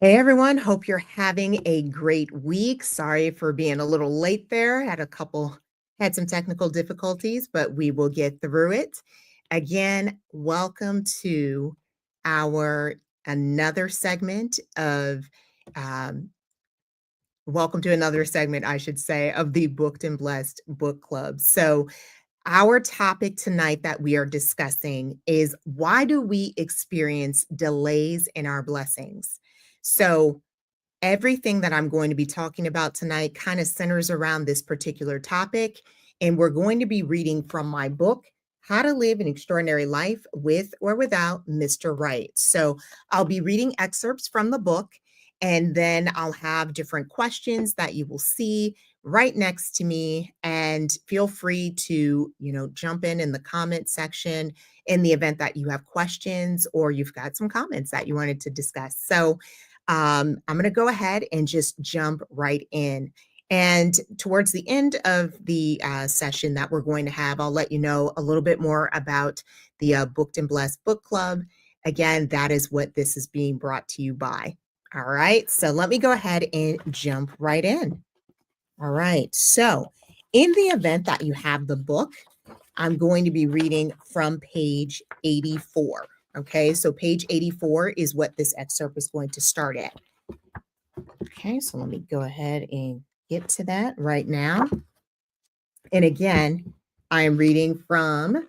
Hey everyone, hope you're having a great week. Sorry for being a little late there. Had some technical difficulties, but we will get through it. Again, our another segment of um, welcome to another segment, I should say, of the Booked and Blessed Book Club. So our topic tonight that we are discussing is why do we experience delays in our blessings? So everything that I'm going to be talking about tonight kind of centers around this particular topic. And we're going to be reading from my book, How to Live an Extraordinary Life with or Without Mr. Right. So I'll be reading excerpts from the book, and then I'll have different questions that you will see right next to me. And feel free to, jump in the comment section in the event that you have questions or you've got some comments that you wanted to discuss. So I'm going to go ahead and just jump right in. And towards the end of the session that we're going to have, I'll let you know a little bit more about the Booked and Blessed Book Club. Again, that is what this is being brought to you by. All right, so let me go ahead and jump right in. All right, so in the event that you have the book, I'm going to be reading from page 84. Okay, so page 84 is what this excerpt is going to start at. Okay, so let me go ahead and get to that right now. And again, I am reading from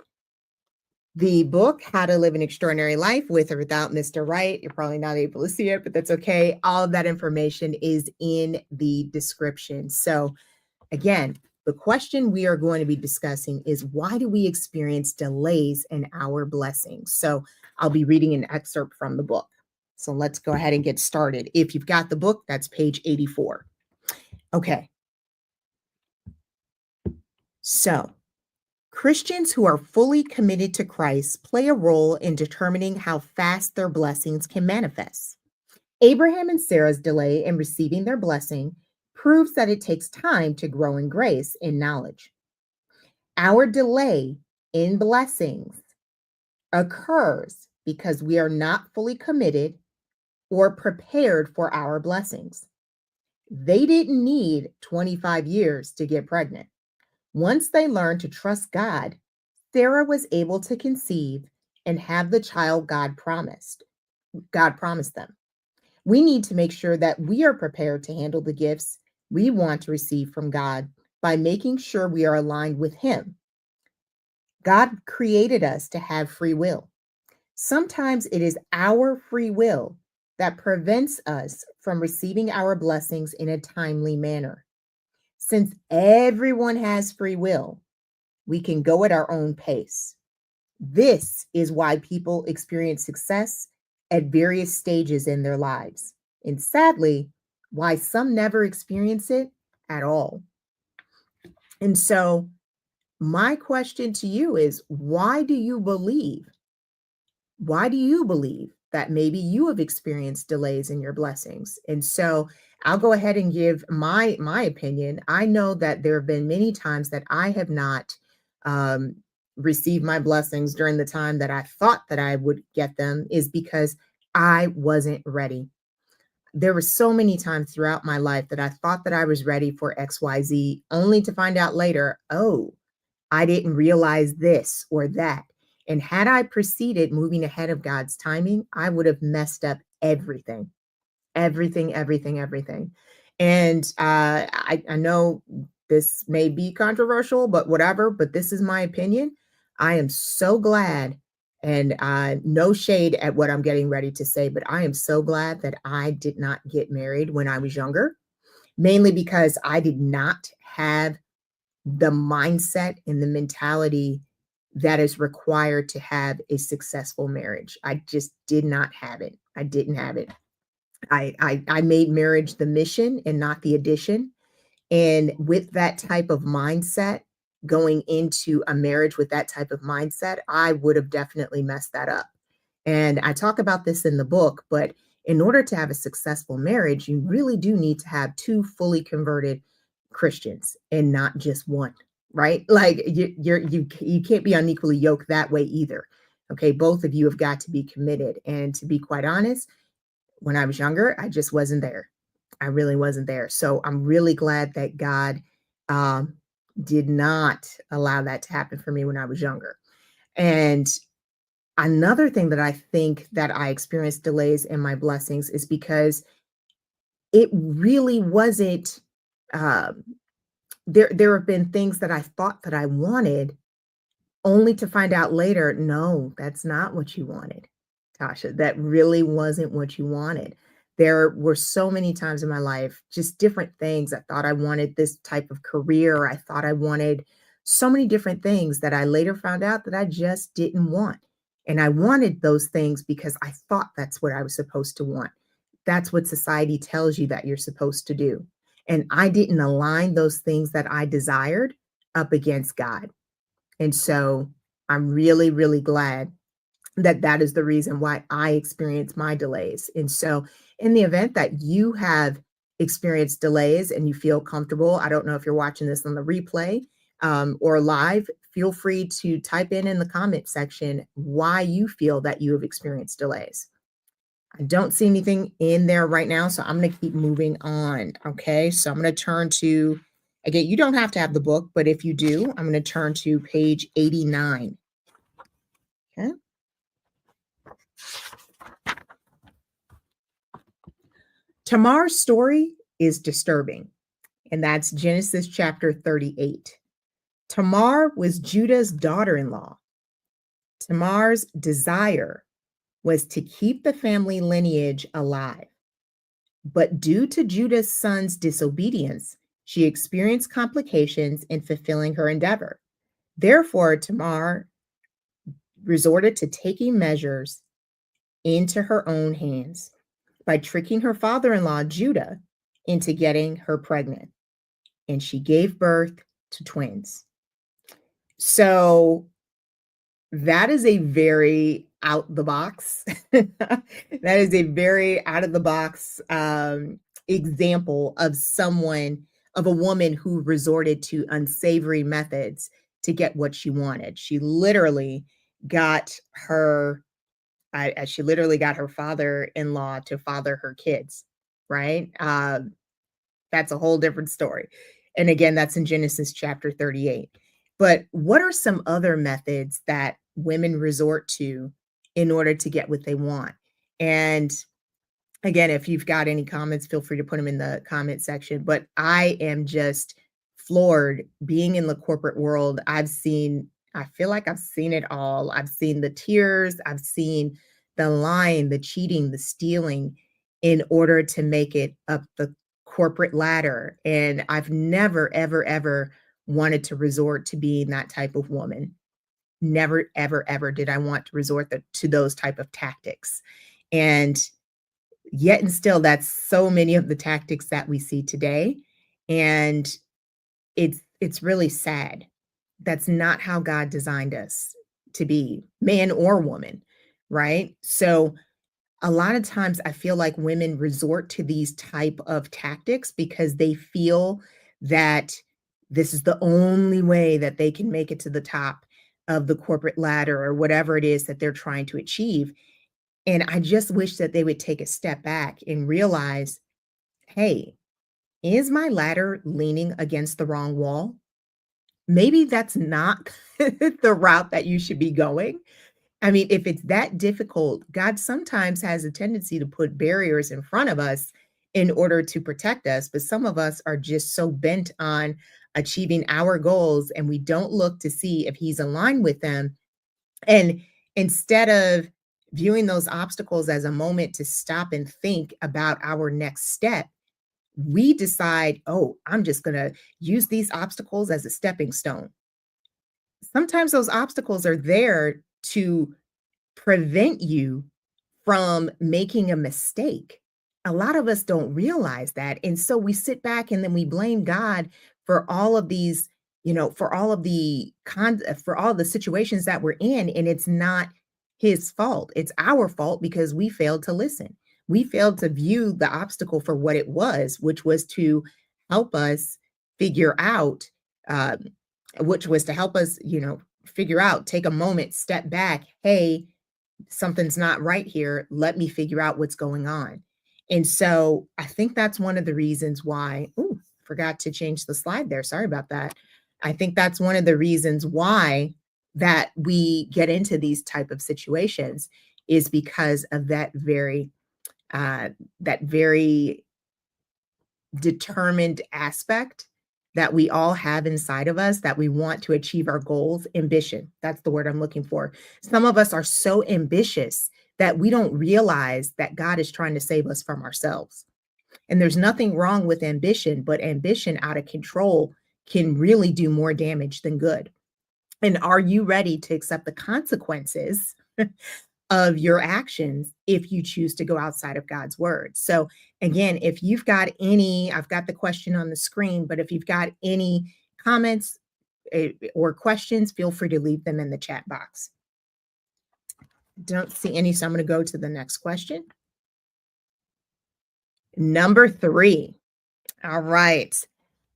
the book, How to Live an Extraordinary Life with or Without Mr. Right. You're probably not able to see it, but that's okay. All of that information is in the description. So again, the question we are going to be discussing is why do we experience delays in our blessings? So I'll be reading an excerpt from the book. So let's go ahead and get started. If you've got the book, that's page 84. Okay. So Christians who are fully committed to Christ play a role in determining how fast their blessings can manifest. Abraham and Sarah's delay in receiving their blessing proves that it takes time to grow in grace and knowledge. Our delay in blessings occurs because we are not fully committed or prepared for our blessings. They didn't need 25 years to get pregnant. Once they learned to trust God, Sarah was able to conceive and have the child God promised. God promised them. We need to make sure that we are prepared to handle the gifts we want to receive from God by making sure we are aligned with Him. God created us to have free will. Sometimes it is our free will that prevents us from receiving our blessings in a timely manner. Since everyone has free will, we can go at our own pace. This is why people experience success at various stages in their lives, and sadly, why some never experience it at all. And so, my question to you is why do you believe? Why do you believe that maybe you have experienced delays in your blessings? And so, I'll go ahead and give my opinion. I know that there have been many times that I have not received my blessings during the time that I thought that I would get them is because I wasn't ready. There were so many times throughout my life that I thought that I was ready for XYZ, only to find out later, oh, I didn't realize this or that. And had I proceeded moving ahead of God's timing, I would have messed up everything, everything, everything, everything. And I know this may be controversial, but whatever, but this is my opinion. I am so glad, and no shade at what I'm getting ready to say, but I am so glad that I did not get married when I was younger, mainly because I did not have the mindset and the mentality that is required to have a successful marriage. I just did not have it. I didn't have it. I made marriage the mission and not the addition. And with that type of mindset, going into a marriage with that type of mindset, I would have definitely messed that up. And I talk about this in the book, but in order to have a successful marriage, you really do need to have two fully converted Christians and not just one, right? Like you can't be unequally yoked that way either. Okay, both of you have got to be committed. And to be quite honest, When I was younger, I just wasn't there. I really wasn't there. So I'm really glad that God um, did not allow that to happen for me when I was younger. And another thing that I think that I experienced delays in my blessings is because it really wasn't. Um, there have been things that I thought that I wanted, only to find out later, no, that's not what you wanted, Tasha. That really wasn't what you wanted. There were so many times in my life, just different things. I thought I wanted this type of career. I thought I wanted so many different things that I later found out that I just didn't want. And I wanted those things because I thought that's what I was supposed to want. That's what society tells you that you're supposed to do. And I didn't align those things that I desired up against God. And so I'm really, really glad that that is the reason why I experience my delays. And so, in the event that you have experienced delays and you feel comfortable, I don't know if you're watching this on the replay or live, feel free to type in the comment section why you feel that you have experienced delays. I don't see anything in there right now, so I'm going to keep moving on. Okay, so I'm going to turn to, again, you don't have to have the book, but if you do, I'm going to turn to page 89. Okay. Tamar's story is disturbing, and that's Genesis chapter 38. Tamar was Judah's daughter in law. Tamar's desire was to keep the family lineage alive. But due to Judah's son's disobedience, she experienced complications in fulfilling her endeavor. Therefore, Tamar resorted to taking measures into her own hands by tricking her father in law, Judah, into getting her pregnant. And she gave birth to twins. So that is a very out the box. That is a very out of the box example of someone, of a woman who resorted to unsavory methods to get what she wanted. She literally got her, she literally got her father-in-law to father her kids, right? That's a whole different story. And again, that's in Genesis chapter 38. But what are some other methods that women resort to in order to get what they want? And again, if you've got any comments, feel free to put them in the comment section. But I am just floored being in the corporate world. I feel like I've seen it all. I've seen the tears, I've seen the lying, the cheating, the stealing in order to make it up the corporate ladder. And I've never, ever, ever wanted to resort to being that type of woman. Never, ever, ever did I want to resort to those type of tactics. And yet and still, that's so many of the tactics that we see today. And it's really sad. That's not how God designed us to be, man or woman, right? So a lot of times I feel like women resort to these type of tactics because they feel that this is the only way that they can make it to the top of the corporate ladder or whatever it is that they're trying to achieve. And I just wish that they would take a step back and realize, hey, is my ladder leaning against the wrong wall? Maybe that's not the route that you should be going. I mean, if it's that difficult, God sometimes has a tendency to put barriers in front of us in order to protect us. But some of us are just so bent on achieving our goals and we don't look to see if He's aligned with them. And instead of viewing those obstacles as a moment to stop and think about our next step, we decide, oh, I'm just going to use these obstacles as a stepping stone. Sometimes those obstacles are there to prevent you from making a mistake. A lot of us don't realize that. And so we sit back and then we blame God for all of these, for all of for all the situations that we're in. And it's not His fault. It's our fault because we failed to listen. We failed to view the obstacle for what it was, which was to help us figure out, um, which was to help us, figure out, take a moment, step back. Hey, something's not right here. Let me figure out what's going on. And so I think that's one of the reasons why, ooh, forgot to change the slide there. Sorry about that. I think that's one of the reasons why that we get into these type of situations is because of uh, that very determined aspect that we all have inside of us that we want to achieve our goals. Ambition, that's the word I'm looking for. Some of us are so ambitious that we don't realize that God is trying to save us from ourselves. And there's nothing wrong with ambition, but ambition out of control can really do more damage than good. And are you ready to accept the consequences of your actions if you choose to go outside of God's word? So, again, if you've got any, I've got the question on the screen, but if you've got any comments or questions, feel free to leave them in the chat box. Don't see any, so I'm going to go to the next question. Number 3. All right.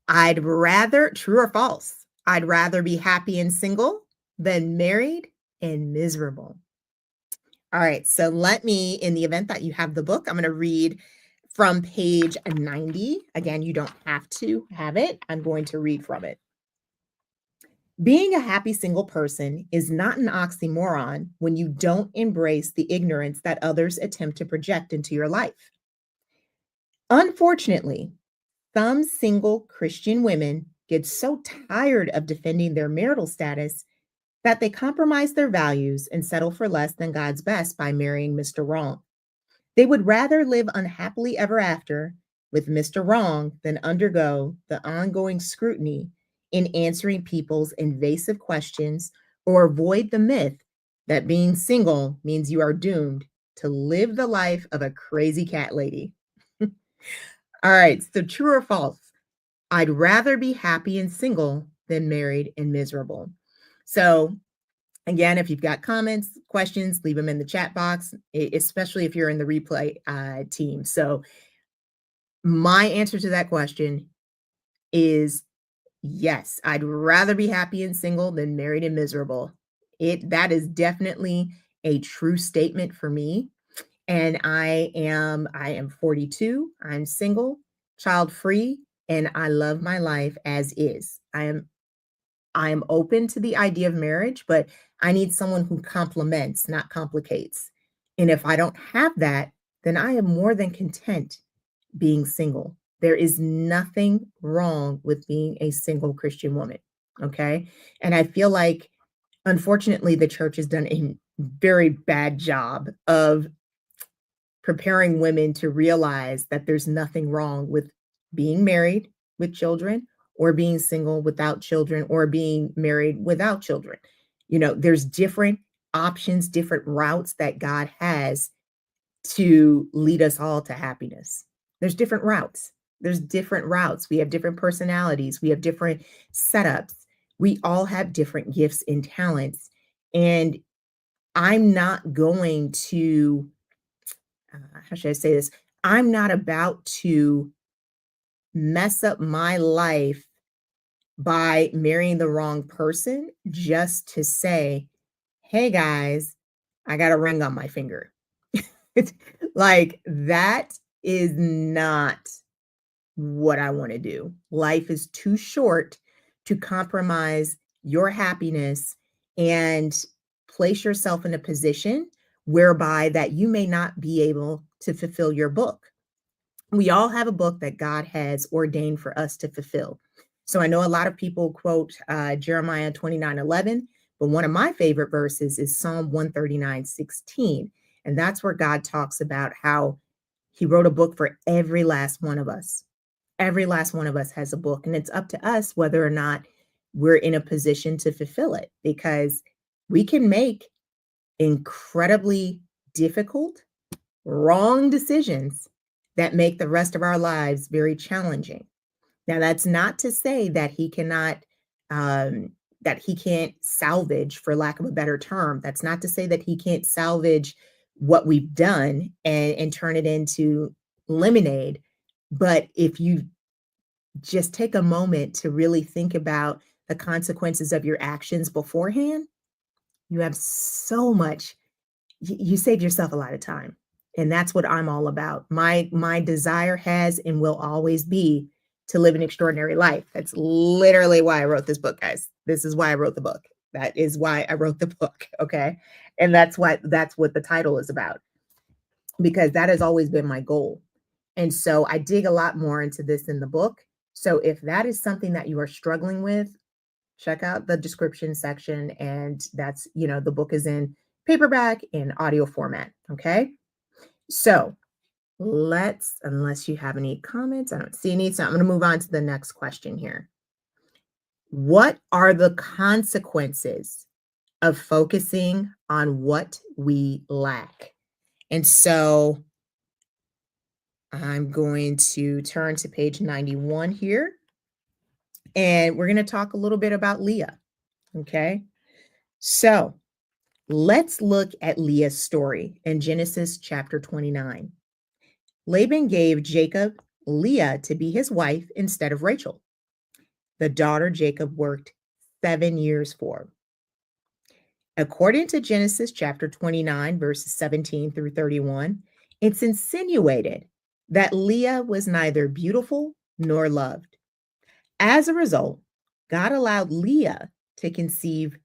I'd rather, true or false, I'd rather be happy and single than married and miserable. All right. So let me, in the event that you have the book, I'm going to read from page 90. Again, you don't have to have it. I'm going to read from it. Being a happy single person is not an oxymoron when you don't embrace the ignorance that others attempt to project into your life. Unfortunately, some single Christian women get so tired of defending their marital status that they compromise their values and settle for less than God's best by marrying Mr. Wrong. They would rather live unhappily ever after with Mr. Wrong than undergo the ongoing scrutiny in answering people's invasive questions or avoid the myth that being single means you are doomed to live the life of a crazy cat lady. All right, so true or false? I'd rather be happy and single than married and miserable. So again, if you've got comments, questions, leave them in the chat box, especially if you're in the replay team. So my answer to that question is yes, I'd rather be happy and single than married and miserable. That is definitely a true statement for me. And I am 42, I'm single, child free, and I love my life as is. I am open to the idea of marriage, but I need someone who complements, not complicates. And if I don't have that, then I am more than content being single. There is nothing wrong with being a single Christian woman. Okay. And I feel like, unfortunately, the church has done a very bad job of preparing women to realize that there's nothing wrong with being married with children or being single without children or being married without children. There's different options, different routes that God has to lead us all to happiness. There's different routes. There's different routes. We have different personalities. We have different setups. We all have different gifts and talents. And I'm not going to how should I say this? I'm not about to mess up my life by marrying the wrong person just to say, hey guys, I got a ring on my finger. It's like that is not what I want to do. Life is too short to compromise your happiness and place yourself in a position whereby that you may not be able to fulfill your book. We all have a book that God has ordained for us to fulfill. So I know a lot of people quote Jeremiah 29:11, but one of my favorite verses is Psalm 139:16. And that's where God talks about how he wrote a book for every last one of us. Every last one of us has a book, and it's up to us whether or not we're in a position to fulfill it, because we can make incredibly difficult, wrong decisions that make the rest of our lives very challenging. Now, that's not to say that that he can't salvage, for lack of a better term. That's not to say that he can't salvage what we've done and turn it into lemonade. But if you just take a moment to really think about the consequences of your actions beforehand, you have so much, you save yourself a lot of time. And that's what I'm all about. My desire has and will always be to live an extraordinary life. That's literally why I wrote this book, guys. This is why I wrote the book. That is why I wrote the book, okay? And that's what the title is about, because that has always been my goal. And so I dig a lot more into this in the book. So if that is something that you are struggling with, check out the description section, and that's, the book is in paperback and audio format, okay? So unless you have any comments, I don't see any. So I'm going to move on to the next question here. What are the consequences of focusing on what we lack? And so I'm going to turn to page 91 here, and we're going to talk a little bit about Leah. Okay. So let's look at Leah's story in Genesis chapter 29. Laban gave Jacob Leah to be his wife instead of Rachel, the daughter Jacob worked 7 years for. According to Genesis chapter 29, verses 17 through 31, it's insinuated that Leah was neither beautiful nor loved. As a result, God allowed Leah to conceive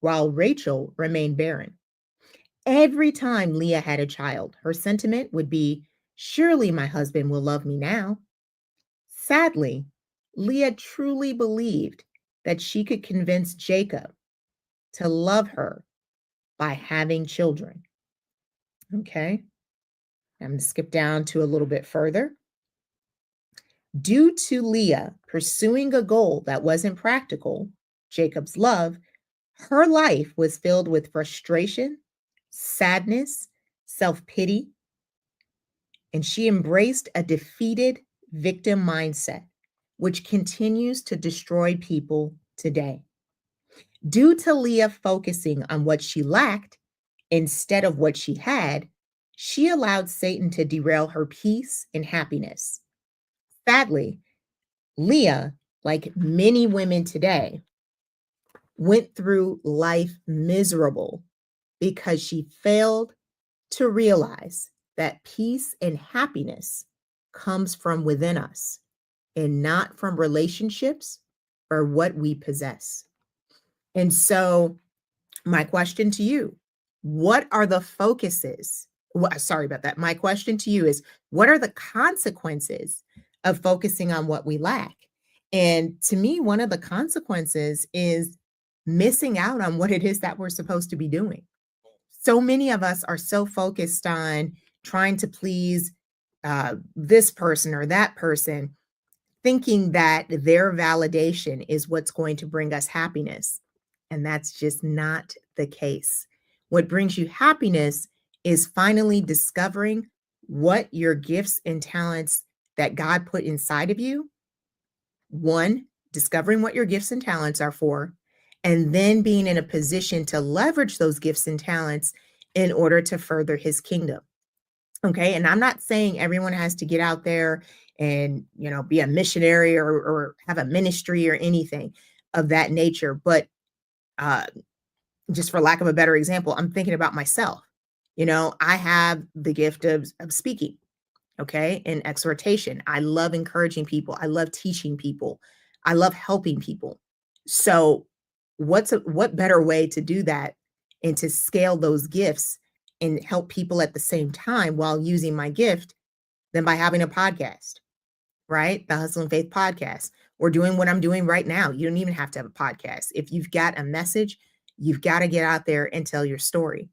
while Rachel remained barren. Every time Leah had a child, her sentiment would be, "Surely my husband will love me now." Sadly, Leah truly believed that she could convince Jacob to love her by having children. Okay, I'm going to skip down to a little bit further. Due to Leah pursuing a goal that wasn't practical, Jacob's love, her life was filled with frustration, sadness, self-pity, and she embraced a defeated victim mindset, which continues to destroy people today. Due to Leah focusing on what she lacked instead of what she had, she allowed Satan to derail her peace and happiness. Sadly, Leah, like many women today, went through life miserable because she failed to realize that peace and happiness comes from within us and not from relationships or what we possess. And so, my question to you, what are the focuses? Sorry about that. My question to you is, what are the consequences of focusing on what we lack? And to me, one of the consequences is missing out on what it is that we're supposed to be doing. So many of us are so focused on trying to please this person or that person, thinking that their validation is what's going to bring us happiness. And that's just not the case. What brings you happiness is finally discovering what your gifts and talents that God put inside of you. One, discovering what your gifts and talents are for, and then being in a position to leverage those gifts and talents in order to further his kingdom. Okay. And I'm not saying everyone has to get out there and, be a missionary or have a ministry or anything of that nature. But uh, just for lack of a better example, I'm thinking about myself. I have the gift of speaking, okay, and exhortation. I love encouraging people. I love teaching people. I love helping people. So what better way to do that and to scale those gifts and help people at the same time while using my gift than by having a podcast, right? The Hustle and Faith podcast, or doing what I'm doing right now. You don't even have to have a podcast. If you've got a message, you've got to get out there and tell your story.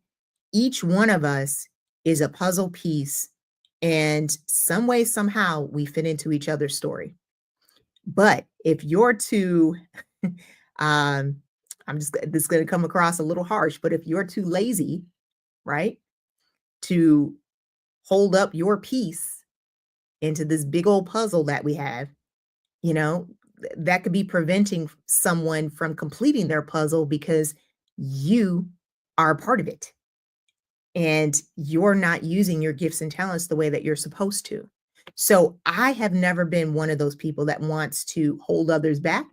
Each one of us is a puzzle piece, and some way, somehow, we fit into each other's story. But if you're too, this is going to come across a little harsh, but if you're too lazy, right, to hold up your piece into this big old puzzle that we have, that could be preventing someone from completing their puzzle because you are a part of it and you're not using your gifts and talents the way that you're supposed to. So I have never been one of those people that wants to hold others back.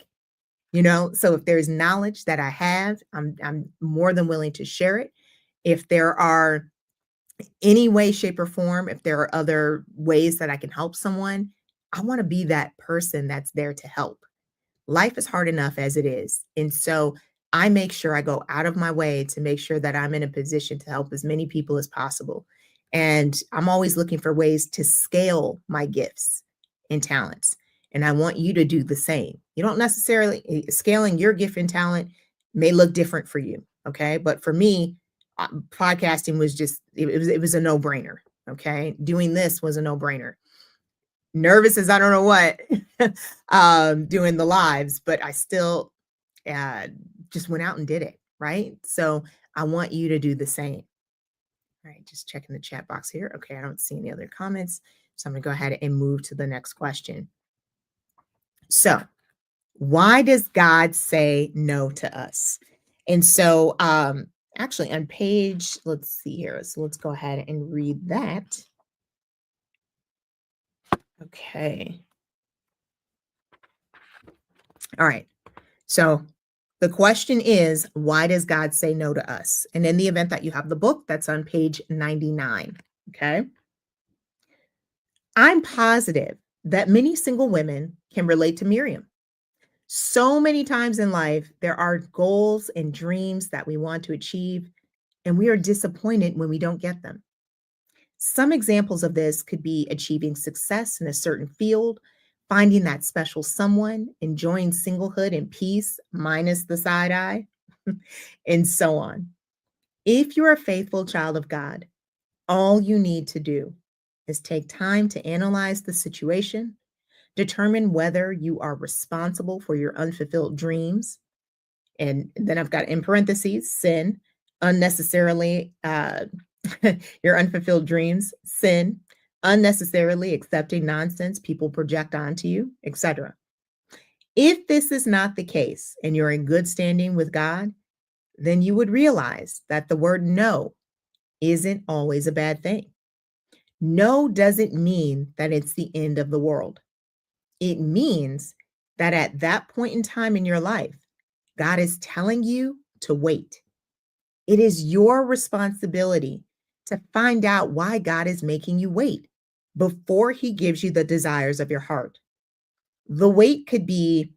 So if there's knowledge that I have, I'm more than willing to share it. If there are Any way, shape, or form, if there are other ways that I can help someone, I want to be that person that's there to help. Life is hard enough as it is. And so I make sure I go out of my way to make sure that I'm in a position to help as many people as possible. And I'm always looking for ways to scale my gifts and talents. And I want you to do the same. You don't necessarily scaling your gift and talent may look different for you. Okay. But for me, podcasting was just, it was a no brainer. Okay. Doing this was a no brainer. Nervous as I don't know what, doing the lives, but I still uh, just went out and did it, right? So I want you to do the same. All right, just checking the chat box here. Okay, I don't see any other comments. So I'm gonna go ahead and move to the next question. So, why does God say no to us? And so actually on page, let's see here. So let's go ahead and read that. Okay. All right. So the question is, why does God say no to us? And in the event that you have the book, that's on page 99. Okay. I'm positive that many single women can relate to Miriam. So many times in life, there are goals and dreams that we want to achieve, and we are disappointed when we don't get them. Some examples of this could be achieving success in a certain field, finding that special someone, enjoying singlehood and peace, minus the side eye, and so on. If you're a faithful child of God, all you need to do is take time to analyze the situation, determine whether you are responsible for your unfulfilled dreams. And then I've got in parentheses, sin, unnecessarily, your unfulfilled dreams, sin, unnecessarily accepting nonsense people project onto you, etc. If this is not the case and you're in good standing with God, then you would realize that the word no isn't always a bad thing. No doesn't mean that it's the end of the world. It means that at that point in time in your life, God is telling you to wait. It is your responsibility to find out why God is making you wait before he gives you the desires of your heart. The wait could be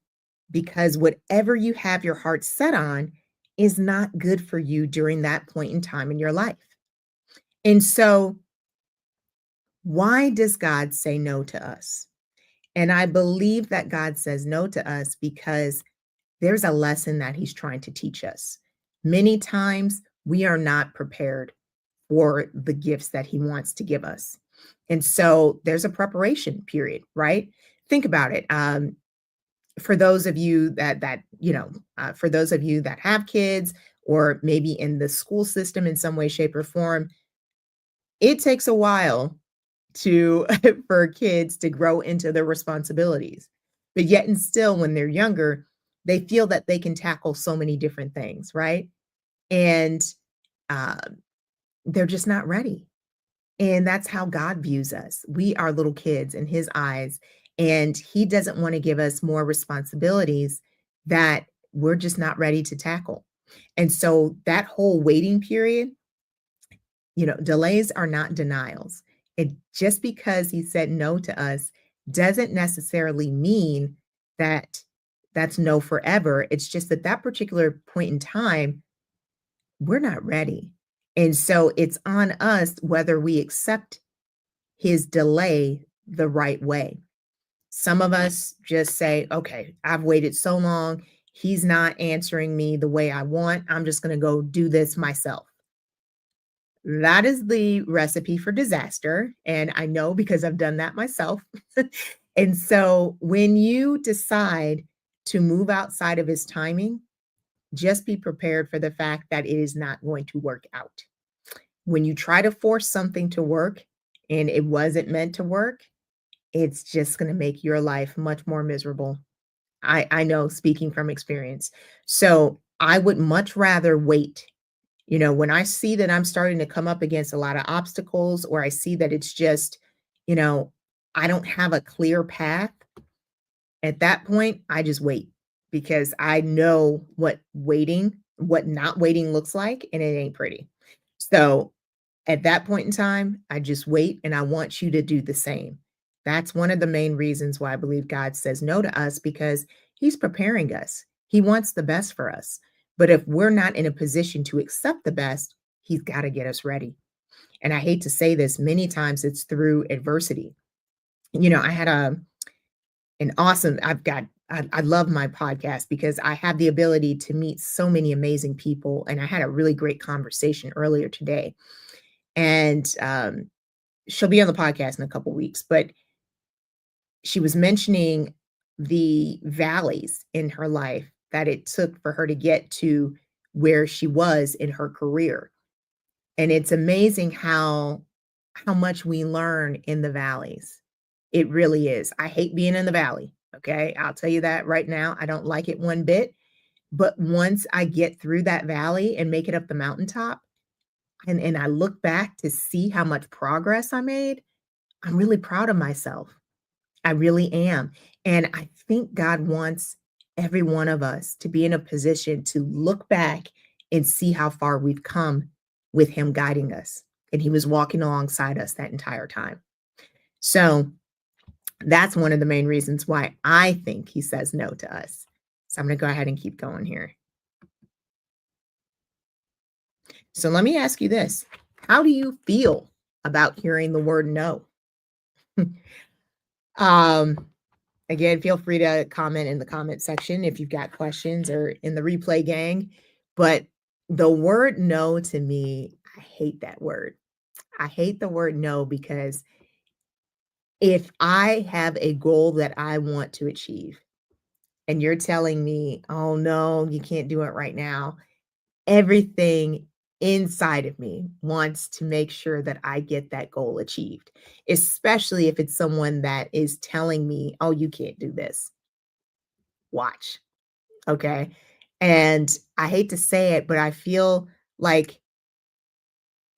because whatever you have your heart set on is not good for you during that point in time in your life. And so, why does God say no to us? And I believe that God says no to us because there's a lesson that he's trying to teach us. Many times we are not prepared for the gifts that he wants to give us. And so there's a preparation period, right? Think about it. For those of you for those of you that have kids or maybe in the school system in some way, shape, or form, it takes a while to for kids to grow into their responsibilities. But yet and still, when they're younger, they feel that they can tackle so many different things, right? And uh, they're just not ready. And that's how God views us. We are little kids in his eyes, and he doesn't want to give us more responsibilities that we're just not ready to tackle. And so that whole waiting period, delays are not denials. It just because he said no to us doesn't necessarily mean that that's no forever. It's just that that particular point in time, we're not ready. And so it's on us whether we accept his delay the right way. Some of us just say, okay, I've waited so long. He's not answering me the way I want. I'm just going to go do this myself. That is the recipe for disaster. And I know because I've done that myself. And so when you decide to move outside of his timing, just be prepared for the fact that it is not going to work out. When you try to force something to work and it wasn't meant to work, it's just going to make your life much more miserable. I know, speaking from experience. So I would much rather wait. When I see that I'm starting to come up against a lot of obstacles, or I see that it's just, you know, I don't have a clear path, at that point, I just wait because I know what not waiting looks like, and it ain't pretty. So At that point in time, I just wait and I want you to do the same. That's one of the main reasons why I believe God says no to us because he's preparing us. He wants the best for us. But if we're not in a position to accept the best, he's got to get us ready. And I hate to say this, many times it's through adversity. I had an awesome, I love my podcast because I have the ability to meet so many amazing people. And I had a really great conversation earlier today. And she'll be on the podcast in a couple weeks, but she was mentioning the valleys in her life that it took for her to get to where she was in her career. And it's amazing how much we learn in the valleys. It really is. I hate being in the valley. Okay. I'll tell you that right now. I don't like it one bit. But once I get through that valley and make it up the mountaintop, and I look back to see how much progress I made, I'm really proud of myself. I really am. And I think God wants every one of us to be in a position to look back and see how far we've come with him guiding us. And he was walking alongside us that entire time. So that's one of the main reasons why I think he says no to us. So I'm going to go ahead and keep going here. So let me ask you this. How do you feel about hearing the word no? Again, feel free to comment in the comment section if you've got questions or in the replay gang. But the word no to me, I hate that word. I hate the word no because if I have a goal that I want to achieve and you're telling me, oh no, you can't do it right now, everything inside of me wants to make sure that I get that goal achieved, especially if it's someone that is telling me, oh, you can't do this. Watch. Okay. And I hate to say it, but I feel like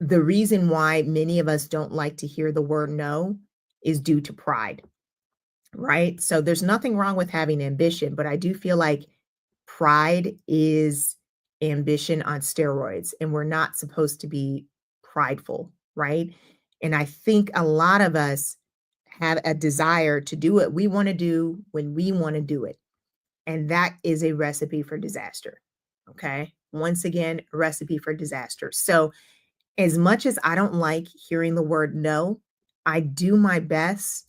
the reason why many of us don't like to hear the word no is due to pride, right? So there's nothing wrong with having ambition, but I do feel like pride is ambition on steroids, and we're not supposed to be prideful, right? And I think a lot of us have a desire to do what we want to do when we want to do it. And that is a recipe for disaster. Okay. Once again, a recipe for disaster. So, as much as I don't like hearing the word no, I do my best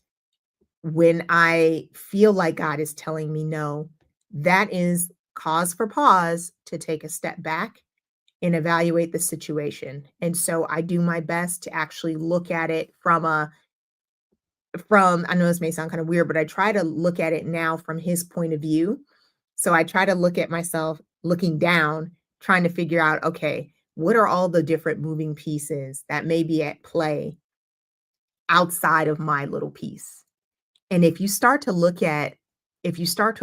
when I feel like God is telling me no. That is cause for pause to take a step back and evaluate the situation. And so I do my best to actually look at it from I know this may sound kind of weird, but I try to look at it now from his point of view. So I try to look at myself looking down, trying to figure out, okay, what are all the different moving pieces that may be at play outside of my little piece? And if you start to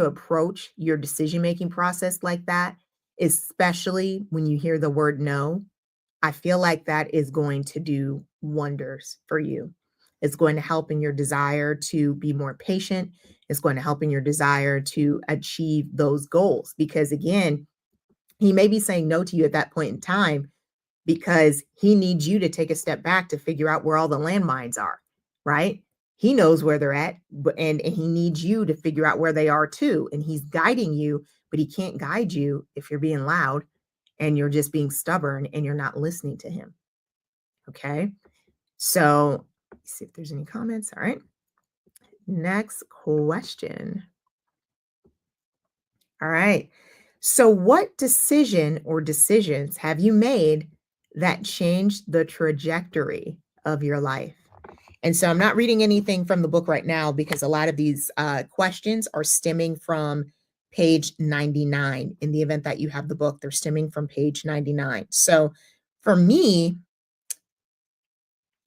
approach your decision-making process like that, especially when you hear the word no, I feel like that is going to do wonders for you. It's going to help in your desire to be more patient. It's going to help in your desire to achieve those goals. Because again, he may be saying no to you at that point in time because he needs you to take a step back to figure out where all the landmines are, right? He knows where they're at, and he needs you to figure out where they are too. And he's guiding you, but he can't guide you if you're being loud and you're just being stubborn and you're not listening to him. Okay. So let's see if there's any comments. All right. Next question. All right. So what decision or decisions have you made that changed the trajectory of your life? And so I'm not reading anything from the book right now because a lot of these questions are stemming from page 99. In the event that you have the book, they're stemming from page 99. So for me,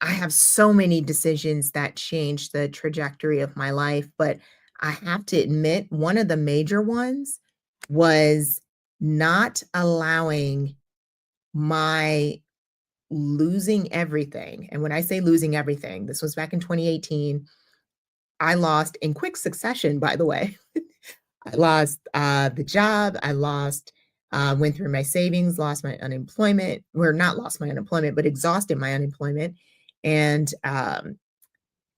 I have so many decisions that changed the trajectory of my life, but I have to admit, one of the major ones was not allowing my losing everything. And when I say losing everything, this was back in 2018. I lost in quick succession, by the way. I lost the job. I lost Went through my savings, lost my unemployment, or not lost my unemployment, but exhausted my unemployment. And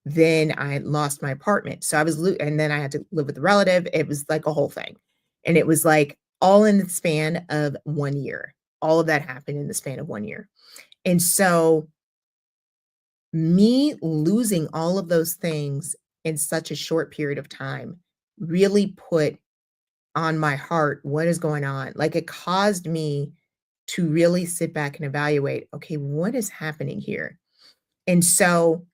then I lost my apartment. So and then I had to live with a relative. It was like a whole thing. And it was like all in the span of 1 year. All of that happened in the span of 1 year. And so me losing all of those things in such a short period of time really put on my heart what is going on. Like it caused me to really sit back and evaluate, okay, what is happening here? And so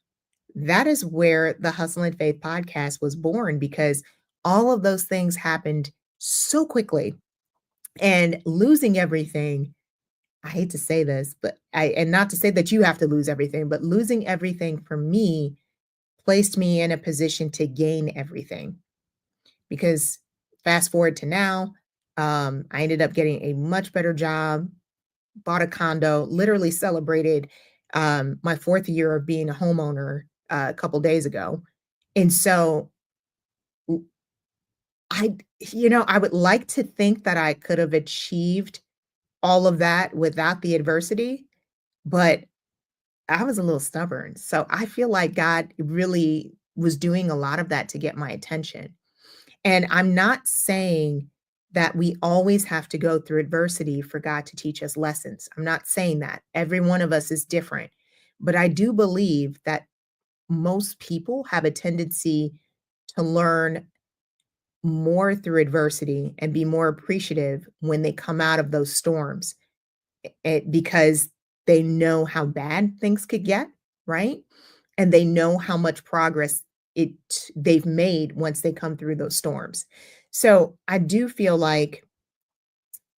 that is where the Hustle and Faith podcast was born, because all of those things happened so quickly. And losing everything, I hate to say this, but and not to say that you have to lose everything, but losing everything for me placed me in a position to gain everything. Because fast forward to now, I ended up getting a much better job, bought a condo, literally celebrated my 4th year of being a homeowner a couple days ago. And so I, I would like to think that I could have achieved all of that without the adversity, but I was a little stubborn. So I feel like God really was doing a lot of that to get my attention. And I'm not saying that we always have to go through adversity for God to teach us lessons. I'm not saying that. Every one of us is different. But I do believe that most people have a tendency to learn more through adversity and be more appreciative when they come out of those storms, because they know how bad things could get, right? And they know how much progress it they've made once they come through those storms. So I do feel like,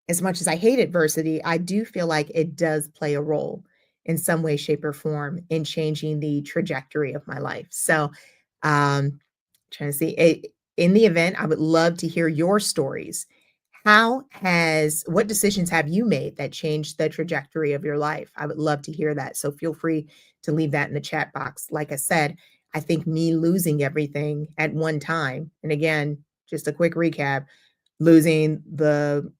as much as I hate adversity, I do feel like it does play a role in some way, shape, or form in changing the trajectory of my life. So, trying to see in the event, I would love to hear your stories. What decisions have you made that changed the trajectory of your life? I would love to hear that. So feel free to leave that in the chat box. Like I said, I think me losing everything at one time, and again, just a quick recap, losing the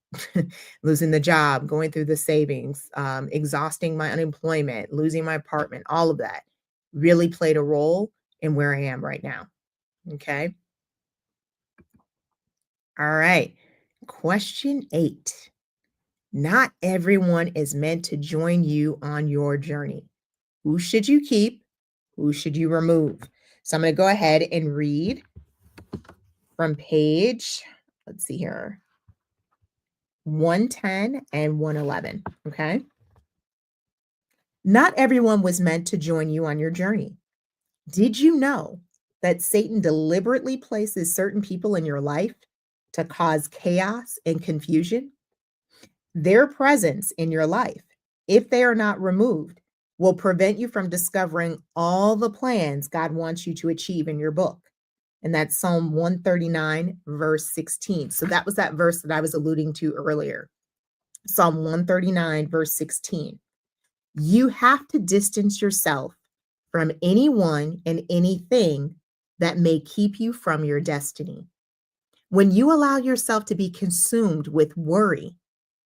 losing the job, going through the savings, exhausting my unemployment, losing my apartment, all of that really played a role in where I am right now. Okay. All right. Question 8. Not everyone is meant to join you on your journey. Who should you keep? Who should you remove? So I'm going to go ahead and read from page, let's see here, 110 and 111. Okay. Not everyone was meant to join you on your journey. Did you know that Satan deliberately places certain people in your life to cause chaos and confusion? Their presence in your life, if they are not removed, will prevent you from discovering all the plans God wants you to achieve in your book. And that's Psalm 139, verse 16. So that was that verse that I was alluding to earlier. Psalm 139, verse 16. You have to distance yourself from anyone and anything that may keep you from your destiny. When you allow yourself to be consumed with worry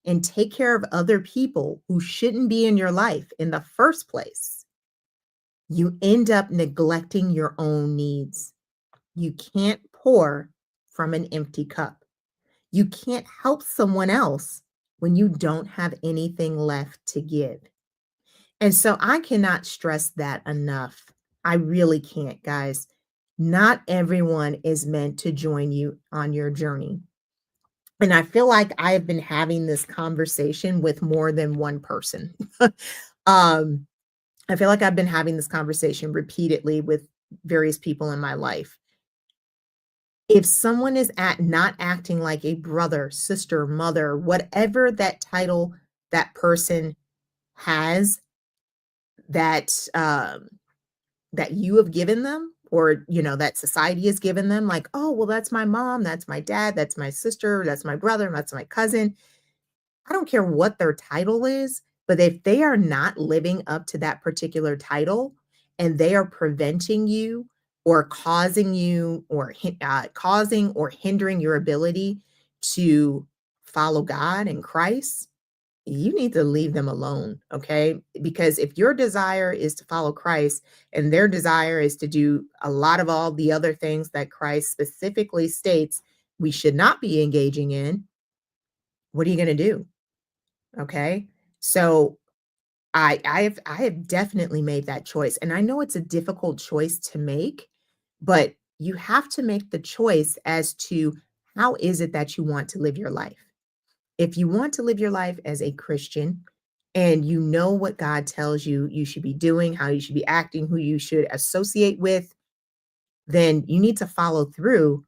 and take care of other people who shouldn't be in your life in the first place, you end up neglecting your own needs. You can't pour from an empty cup. You can't help someone else when you don't have anything left to give. And so I cannot stress that enough. I really can't, guys. Not everyone is meant to join you on your journey. And I feel like I have been having this conversation with more than one person. um, I feel like I've been having this conversation repeatedly with various people in my life. If someone is not acting like a brother, sister, mother, whatever that title that person has, that that you have given them, or that society has given them, like, oh, well, that's my mom, that's my dad, that's my sister, that's my brother, that's my cousin. I don't care what their title is, but if they are not living up to that particular title and they are preventing you or causing you or causing or hindering your ability to follow God and Christ, you need to leave them alone, okay? Because if your desire is to follow Christ and their desire is to do a lot of all the other things that Christ specifically states we should not be engaging in, what are you going to do? Okay? So I have definitely made that choice, and I know it's a difficult choice to make, but you have to make the choice as to how is it that you want to live your life. If you want to live your life as a Christian and you know what God tells you you should be doing, how you should be acting, who you should associate with, then you need to follow through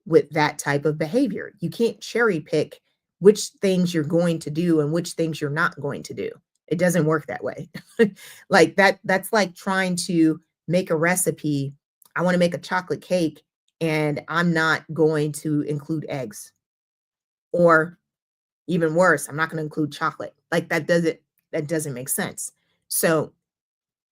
with that type of behavior. You can't cherry pick which things you're going to do and which things you're not going to do. It doesn't work that way. Like that's like trying to make a recipe. I want to make a chocolate cake and I'm not going to include eggs. Or even worse, I'm not going to include chocolate. Like that doesn't make sense. So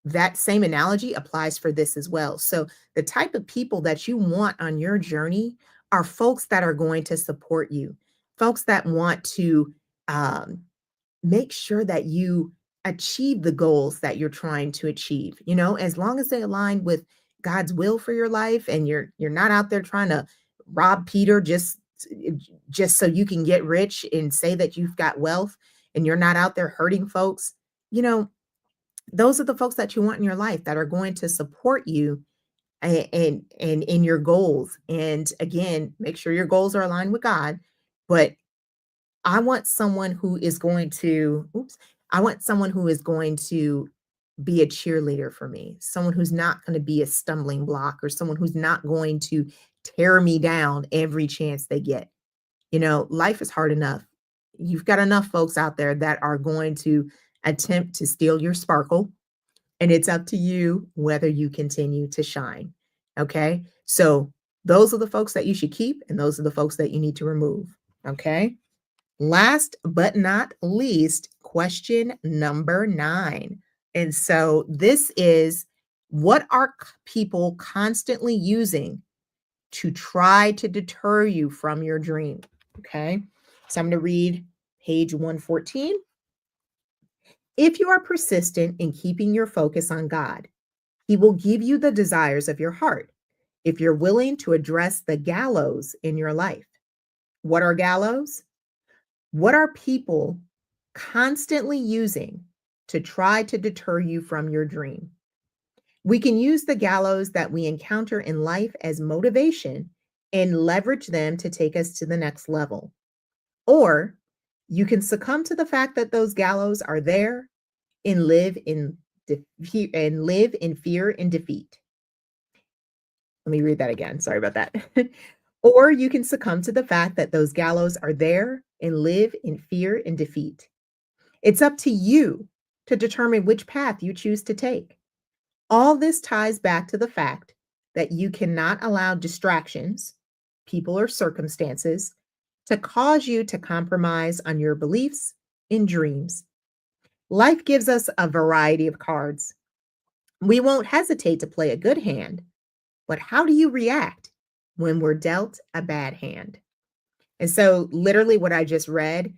that same analogy applies for this as well. So the type of people that you want on your journey are folks that are going to support you, folks that want to um, make sure that you achieve the goals that you're trying to achieve. As long as they align with God's will for your life, and you're not out there trying to rob Peter just so you can get rich and say that you've got wealth, and you're not out there hurting folks. You know, those are the folks that you want in your life that are going to support you and in your goals. And again, make sure your goals are aligned with God. But I want someone who is going to, oops, I want someone who is going to be a cheerleader for me, someone who's not going to be a stumbling block, or someone who's not going to tear me down every chance they get. Life is hard enough. You've got enough folks out there that are going to attempt to steal your sparkle, and it's up to you whether you continue to shine. Okay. So those are the folks that you should keep, and those are the folks that you need to remove. Okay. Last but not least, question number 9. And so this is, what are people constantly using to try to deter you from your dream? Okay. So I'm going to read page 114. If you are persistent in keeping your focus on God, He will give you the desires of your heart if you're willing to address the gallows in your life. What are gallows? What are people constantly using to try to deter you from your dream? We can use the gallows that we encounter in life as motivation and leverage them to take us to the next level. Or you can succumb to the fact that those gallows are there and live in fear and defeat. Let me read that again. Sorry about that. Or you can succumb to the fact that those gallows are there and live in fear and defeat. It's up to you to determine which path you choose to take. All this ties back to the fact that you cannot allow distractions, people or circumstances, to cause you to compromise on your beliefs and dreams. Life gives us a variety of cards. We won't hesitate to play a good hand, but how do you react when we're dealt a bad hand? And so, literally, what I just read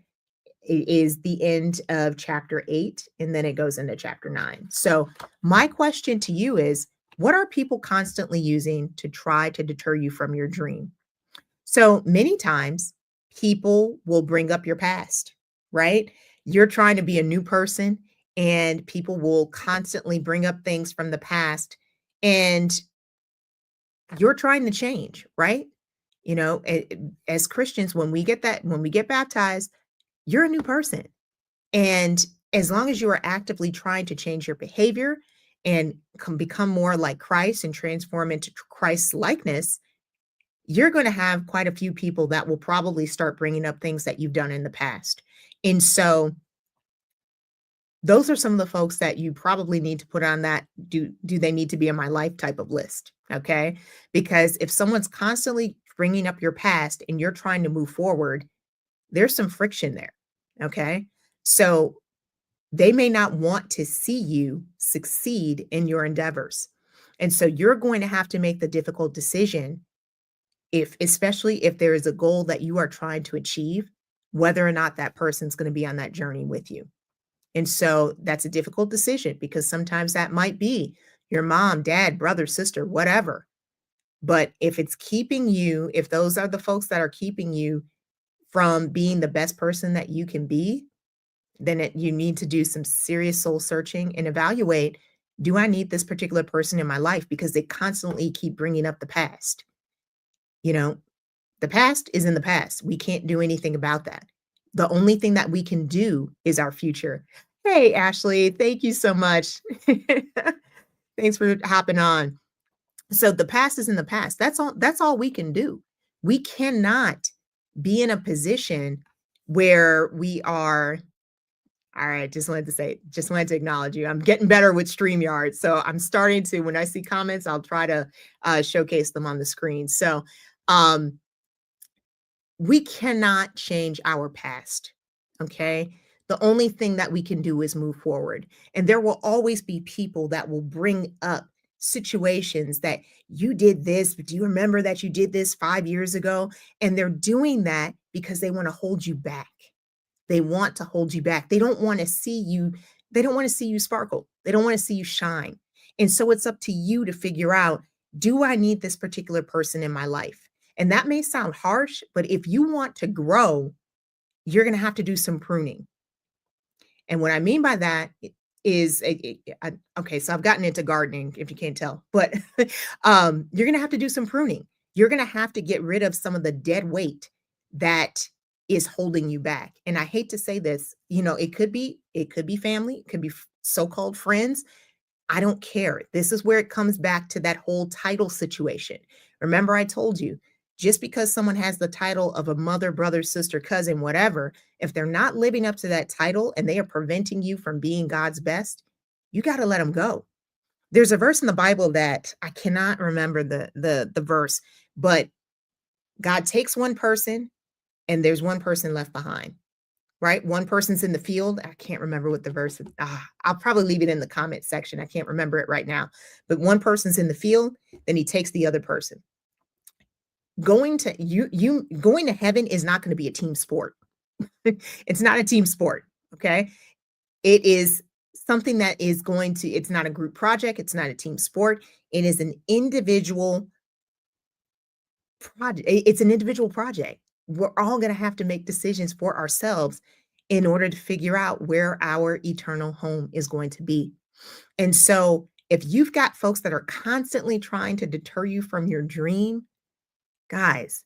is the end of chapter 8, and then it goes into chapter 9. So, my question to you is, what are people constantly using to try to deter you from your dream? So, many times, people will bring up your past, right? You're trying to be a new person, and people will constantly bring up things from the past, and you're trying to change, right? As Christians, when we get baptized, you're a new person. And as long as you are actively trying to change your behavior and become more like Christ and transform into Christ's likeness, you're going to have quite a few people that will probably start bringing up things that you've done in the past. And so those are some of the folks that you probably need to put on that do they need to be in my life type of list, okay? Because if someone's constantly bringing up your past and you're trying to move forward, there's some friction there, okay? So they may not want to see you succeed in your endeavors. And so you're going to have to make the difficult decision, especially if there is a goal that you are trying to achieve, whether or not that person's going to be on that journey with you. And so that's a difficult decision because sometimes that might be your mom, dad, brother, sister, whatever. But if it's keeping you, if those are the folks that are keeping you from being the best person that you can be, then you need to do some serious soul searching and evaluate, do I need this particular person in my life? Because they constantly keep bringing up the past. You know, the past is in the past. We can't do anything about that. The only thing that we can do is our future. Hey, Ashley, thank you so much. Thanks for hopping on. So the past is in the past. That's all we can do. We cannot be in a position where we are. All right, just wanted to acknowledge you. I'm getting better with StreamYard. So I'm starting to, when I see comments, I'll try to showcase them on the screen. So um, we cannot change our past. Okay. The only thing that we can do is move forward. And there will always be people that will bring up situations that you did this, but do you remember that you did this 5 years ago? And they're doing that because they want to hold you back. They want to hold you back. They don't want to see you. They don't want to see you sparkle. They don't want to see you shine. And so it's up to you to figure out, do I need this particular person in my life? And that may sound harsh, but if you want to grow, you're going to have to do some pruning. And what I mean by that is, okay, so I've gotten into gardening, if you can't tell, but you're going to have to do some pruning. You're going to have to get rid of some of the dead weight that is holding you back. And I hate to say this, it could be family, it could be so-called friends. I don't care. This is where it comes back to that whole title situation. Remember, I told you, just because someone has the title of a mother, brother, sister, cousin, whatever, if they're not living up to that title and they are preventing you from being God's best, you got to let them go. There's a verse in the Bible that I cannot remember the verse, but God takes one person and there's one person left behind, right? One person's in the field. I can't remember what the verse is. I'll probably leave it in the comment section. I can't remember it right now, but one person's in the field, then he takes the other person. Going to heaven is not going to be a team sport. It's not a team sport. Okay. It is something that is it's not a group project. It's not a team sport. It is an individual project. It's an individual project. We're all going to have to make decisions for ourselves in order to figure out where our eternal home is going to be. And so if you've got folks that are constantly trying to deter you from your dream, guys,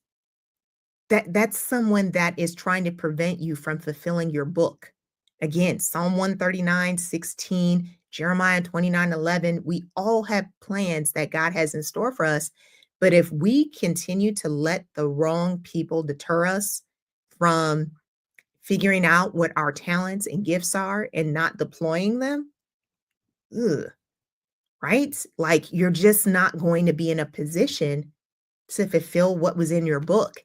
that's someone that is trying to prevent you from fulfilling your book. Again, Psalm 139:16, Jeremiah 29:11, we all have plans that God has in store for us. But if we continue to let the wrong people deter us from figuring out what our talents and gifts are and not deploying them, right? Like, you're just not going to be in a position to fulfill what was in your book.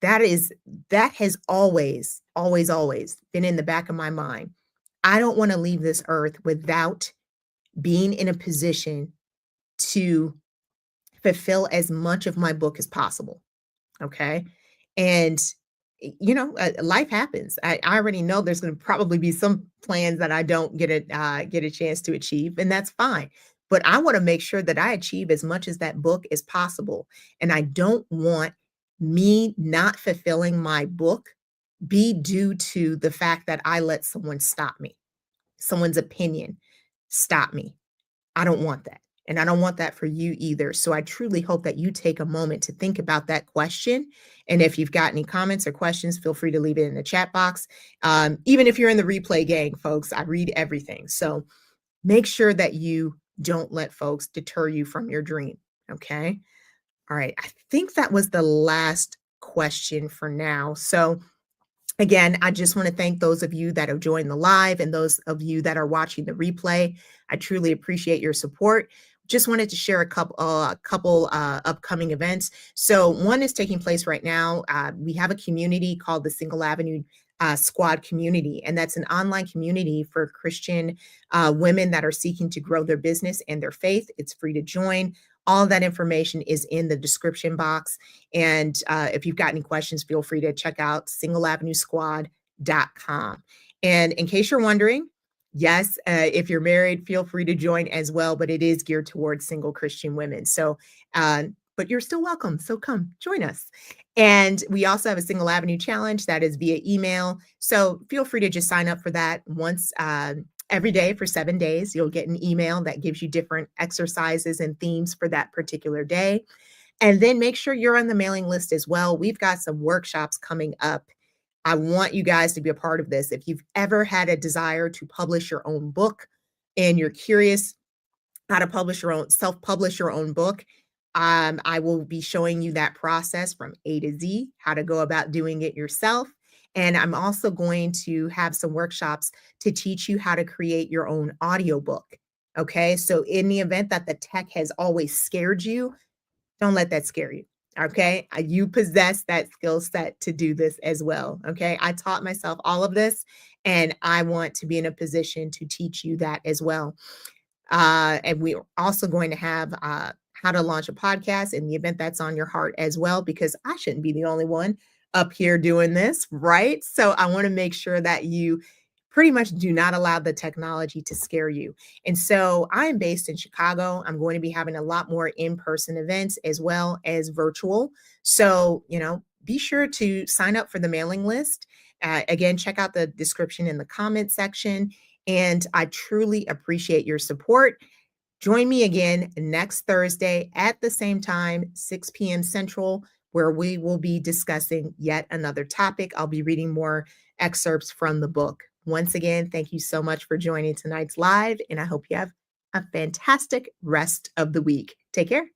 That has always, always, always been in the back of my mind. I don't want to leave this earth without being in a position to fulfill as much of my book as possible. Okay. And, life happens. I already know there's going to probably be some plans that I don't get a chance to achieve, and that's fine. But I want to make sure that I achieve as much as that book as possible. And I don't want me not fulfilling my book be due to the fact that I let someone stop me, someone's opinion stop me. I don't want that. And I don't want that for you either. So I truly hope that you take a moment to think about that question. And if you've got any comments or questions, feel free to leave it in the chat box. Even if you're in the replay gang, folks, I read everything. So make sure that you don't let folks deter you from your dream. Okay. All right. I think that was the last question for now. So again, I just want to thank those of you that have joined the live and those of you that are watching the replay. I truly appreciate your support. Just wanted to share a couple upcoming events. So one is taking place right now. We have a community called the Single Avenue Squad Community, and that's an online community for Christian women that are seeking to grow their business and their faith. It's free to join. All of that information is in the description box. And if you've got any questions, feel free to check out singleavenuesquad.com. And in case you're wondering, yes, if you're married, feel free to join as well, but it is geared towards single Christian women. So, but you're still welcome. So come join us. And we also have a Single Avenue challenge that is via email. So feel free to just sign up for that once every day for 7 days. You'll get an email that gives you different exercises and themes for that particular day. And then make sure you're on the mailing list as well. We've got some workshops coming up. I want you guys to be a part of this. If you've ever had a desire to publish your own book and you're curious how to publish your own, self-publish your own book, I will be showing you that process from A to Z, how to go about doing it yourself. And I'm also going to have some workshops to teach you how to create your own audiobook. Okay. So in the event that the tech has always scared you, don't let that scare you. Okay. You possess that skill set to do this as well. Okay. I taught myself all of this, and I want to be in a position to teach you that as well. And we're also going to have how to launch a podcast in the event that's on your heart as well, because I shouldn't be the only one up here doing this, right? So I want to make sure that you pretty much do not allow the technology to scare you. And so I'm based in Chicago. I'm going to be having a lot more in-person events as well as virtual. So, be sure to sign up for the mailing list. Again, check out the description in the comment section. And I truly appreciate your support. Join me again next Thursday at the same time, 6 p.m. Central, where we will be discussing yet another topic. I'll be reading more excerpts from the book. Once again, thank you so much for joining tonight's live, and I hope you have a fantastic rest of the week. Take care.